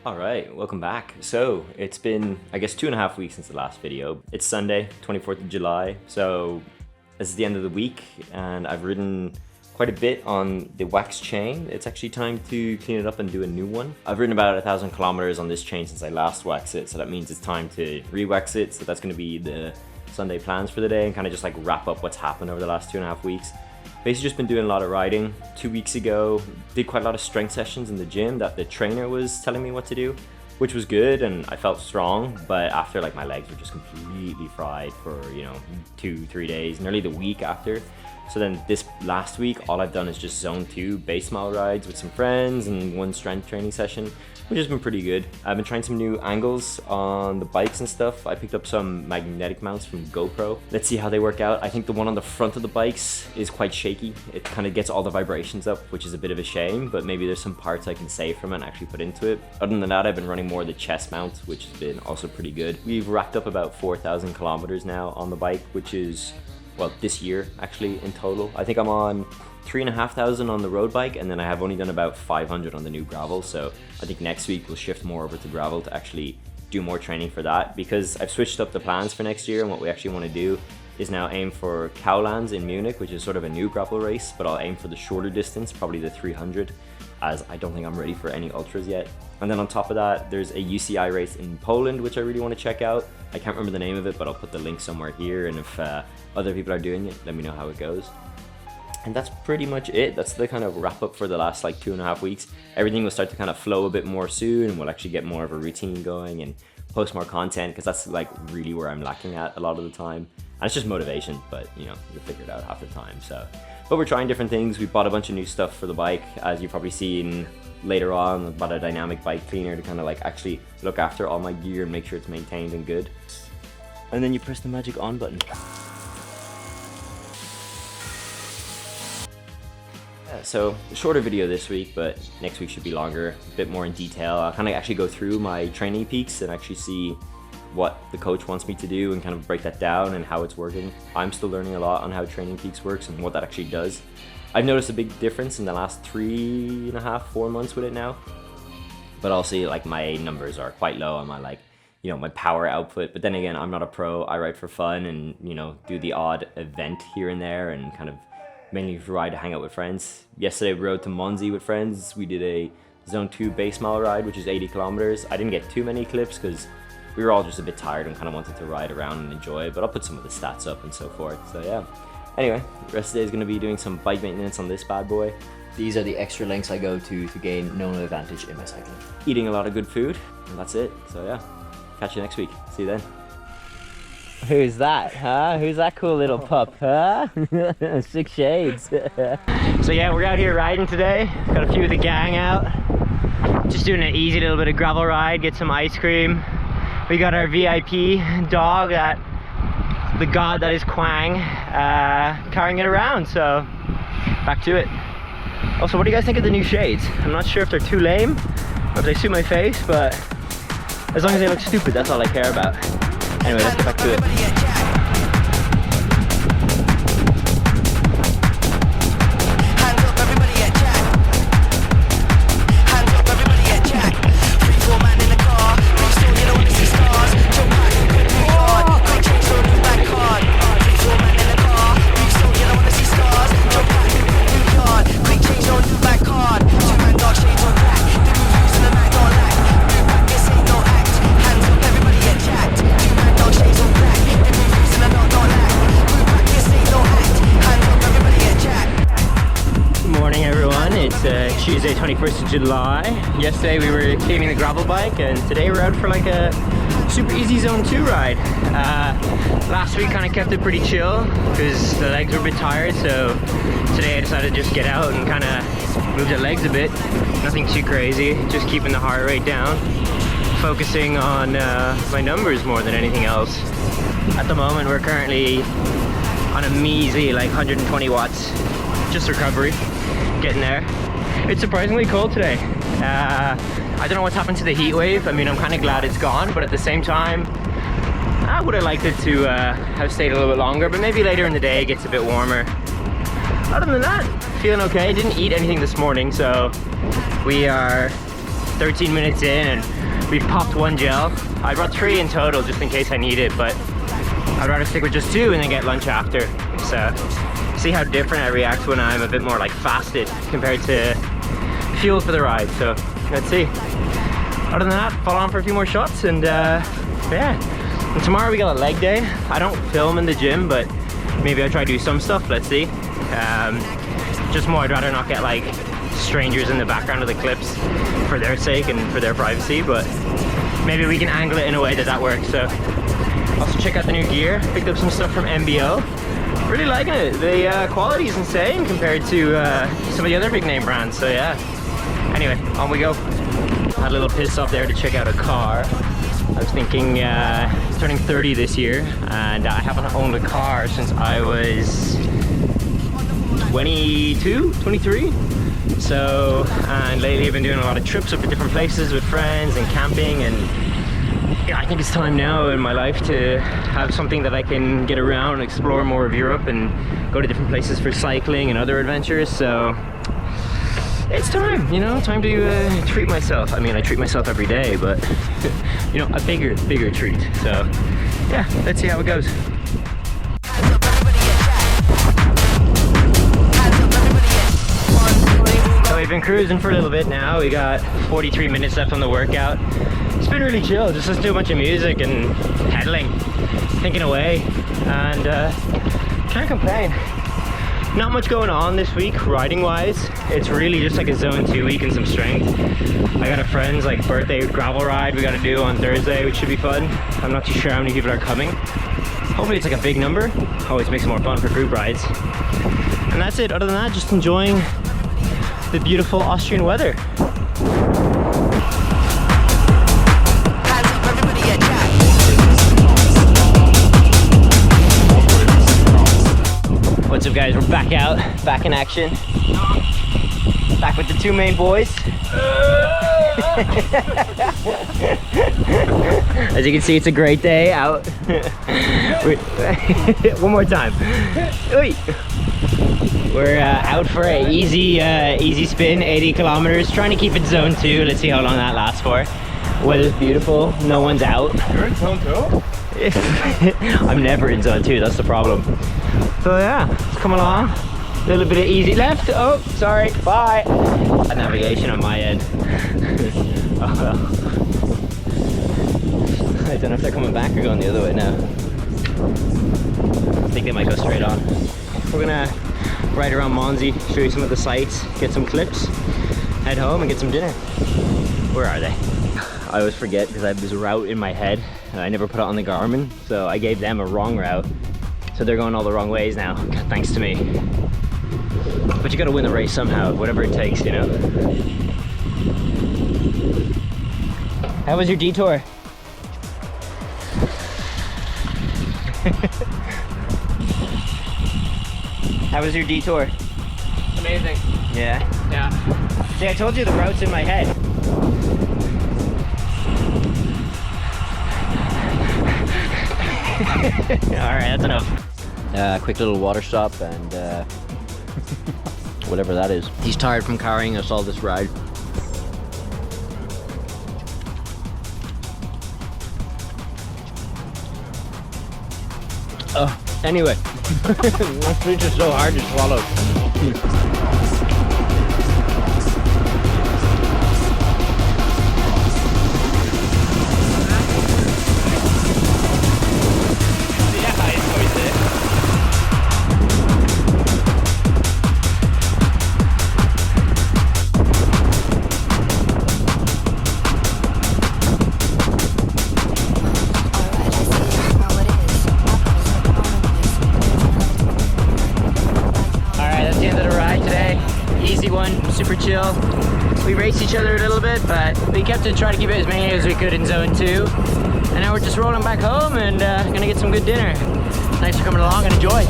Alright, welcome back. So, it's been, I guess, 2.5 weeks since the last video. It's Sunday, 24th of July, so this is the end of the week, and I've ridden quite a bit on the wax chain. It's actually time to clean it up and do a new one. I've ridden about 1,000 kilometers on this chain since I last waxed it, so that means it's time to re-wax it, so that's going to be the Sunday plans for the day, and kind of just like wrap up what's happened over the last 2.5 weeks. Basically just been doing a lot of riding. 2 weeks ago, did quite a lot of strength sessions in the gym that the trainer was telling me what to do, which was good and I felt strong, but after, like, my legs were just completely fried for, you know, 2-3 days, nearly the week after. So then this last week, all I've done is just zone 2 base mile rides with some friends and 1 strength training session, which has been pretty good. I've been trying some new angles on the bikes and stuff. I picked up some magnetic mounts from GoPro. Let's see how they work out. I think the one on the front of the bikes is quite shaky. It kind of gets all the vibrations up, which is a bit of a shame, but maybe there's some parts I can save from it and actually put into it. Other than that, I've been running more of the chest mount, which has been also pretty good. We've racked up about 4,000 kilometers now on the bike, which is, well, this year actually in total. I think I'm on 3,500 on the road bike, and then I have only done about 500 on the new gravel. So I think next week we'll shift more over to gravel to actually do more training for that, because I've switched up the plans for next year, and what we actually want to do is now aim for Cowlands in Munich, which is sort of a new gravel race, but I'll aim for the shorter distance, probably the 300, as I don't think I'm ready for any ultras yet. And then on top of that, there's a UCI race in Poland, which I really want to check out. I can't remember the name of it, but I'll put the link somewhere here, and if other people are doing it, let me know how it goes. And that's pretty much it. That's the kind of wrap up for the last like 2.5 weeks. Everything will start to kind of flow a bit more soon, and we'll actually get more of a routine going and post more content, because that's like really where I'm lacking at a lot of the time. And it's just motivation, but you know, you'll figure it out half the time. So, but we're trying different things. We bought a bunch of new stuff for the bike, as you've probably seen later on. I bought a dynamic bike cleaner to kind of like actually look after all my gear and make sure it's maintained and good. And then you press the magic on button. So shorter video this week, but next week should be longer, a bit more in detail. I'll kind of actually go through my training peaks and actually see what the coach wants me to do and kind of break that down and how it's working. I'm still learning a lot on how Training Peaks works and what that actually does. I've noticed a big difference in the last 3.5-4 months with it now, but I'll see like my numbers are quite low on my, like, you know, my power output. But then again, I'm not a pro. I ride for fun and, you know, do the odd event here and there, and kind of mainly ride to hang out with friends. Yesterday we rode to Monzi with friends. We did a zone 2 base mile ride, which is 80 kilometers. I didn't get too many clips because we were all just a bit tired and kind of wanted to ride around and enjoy, but I'll put some of the stats up and so forth. So yeah. Anyway, the rest of the day is going to be doing some bike maintenance on this bad boy. These are the extra lengths I go to gain known advantage in my cycling. Eating a lot of good food, and that's it. So yeah, catch you next week. See you then. Who's that, huh? Who's that cool little pup, huh? 6 shades. So yeah, we're out here riding today. Got a few of the gang out. Just doing an easy little bit of gravel ride, get some ice cream. We got our VIP dog, the god that is Quang, carrying it around, so back to it. Also, what do you guys think of the new shades? I'm not sure if they're too lame or if they suit my face, but as long as they look stupid, that's all I care about. Anyway, let's get back to it. Tuesday, 21st of July. Yesterday we were cleaning the gravel bike, and today we're out for like a super easy zone 2 ride. Last week kind of kept it pretty chill because the legs were a bit tired, so today I decided to just get out and kind of move the legs a bit. Nothing too crazy, just keeping the heart rate down, focusing on my numbers more than anything else. At the moment we're currently on a measly like 120 watts, just recovery, getting there. It's surprisingly cold today. I don't know what's happened to the heat wave. I mean, I'm kind of glad it's gone, but at the same time, I would have liked it to have stayed a little bit longer, but maybe later in the day it gets a bit warmer. Other than that, feeling okay. Didn't eat anything this morning, so we are 13 minutes in and we popped 1 gel. I brought 3 in total just in case I need it, but I'd rather stick with just 2 and then get lunch after. So see how different I react when I'm a bit more like fasted compared to fuel for the ride. So let's see. Other than that, follow on for a few more shots and yeah. And tomorrow we got a leg day. I don't film in the gym, but maybe I'll try to do some stuff. Let's see. Just more, I'd rather not get like strangers in the background of the clips for their sake and for their privacy, but maybe we can angle it in a way that works. So also check out the new gear. Picked up some stuff from MBO. Really liking it. The quality is insane compared to some of the other big name brands. So yeah. Anyway, on we go. Had a little pit stop there to check out a car. I was thinking turning 30 this year, and I haven't owned a car since I was 22, 23. So, and lately I've been doing a lot of trips up to different places with friends and camping, and yeah, I think it's time now in my life to have something that I can get around and explore more of Europe and go to different places for cycling and other adventures. So it's time, you know, time to treat myself. I mean, I treat myself every day, but you know, a bigger treat. So yeah, let's see how it goes. So we've been cruising for a little bit now. We got 43 minutes left on the workout. It's been really chill, just listen to a bunch of music and pedaling, thinking away, and can't complain. Not much going on this week riding wise. It's really just like a zone 2 week and some strength. I got a friend's like birthday gravel ride we got to do on Thursday, which should be fun. I'm not too sure how many people are coming. Hopefully it's like a big number. Always makes it more fun for group rides. And that's it. Other than that, just enjoying the beautiful Austrian weather. What's up guys, we're back out, back in action. Back with the 2 main boys. As you can see, it's a great day out. One more time. We're out for an easy spin, 80 kilometers, trying to keep it zone 2. Let's see how long that lasts for. Weather's beautiful, no one's out. You're in zone 2? I'm never in zone 2, that's the problem. So yeah, let's come along. A little bit of easy left. Oh, sorry, bye. Navigation on my end. Oh well. I don't know if they're coming back or going the other way now. I think they might go straight on. We're gonna ride around Monzy, show you some of the sights, get some clips, head home and get some dinner. Where are they? I always forget because I have this route in my head and I never put it on the Garmin, so I gave them a wrong route. So they're going all the wrong ways now, thanks to me. But you gotta win the race somehow, whatever it takes, you know? How was your detour? How was your detour? Amazing. Yeah? Yeah. See, I told you the route's in my head. Alright, that's enough. Quick little water stop and whatever that is. He's tired from carrying us all this ride. Anyway. It's just so hard to swallow. Super chill. We raced each other a little bit, but we kept to try to keep it as many as we could in zone 2. And now we're just rolling back home and gonna get some good dinner. Thanks for coming along and enjoy.